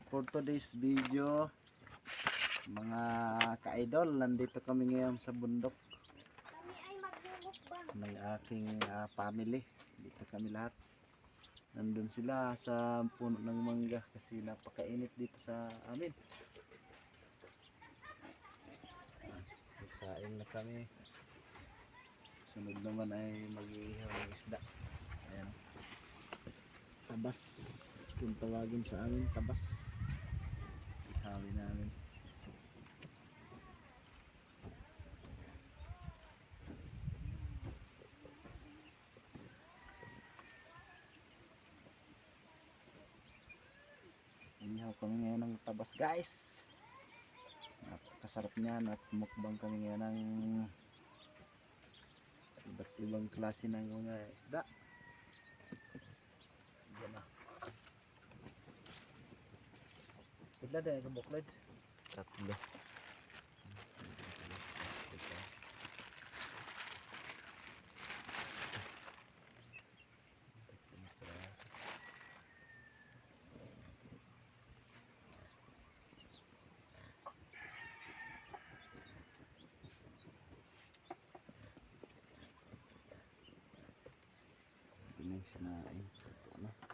For today's video, mga ka-idol, nandito kami ngayon sa bundok Kami ay magmumukbang. ng aking family. Dito kami lahat. Nandun sila sa puno ng mangga kasi napakainit dito sa amin. Magsaing na kami. Sunod naman ay mag-iihaw ng isda. Ayan. Tabas, kung tawagin sa amin, tabas. Ihawin namin. Ihaw kami ngayon ng tabas, guys. Napakasarap niyan at mukbang kami ngayon ng iba't ibang klase ng mga isda. Yan na. Pila na yung buklod? Tatlo. Ini sinain. Ito na.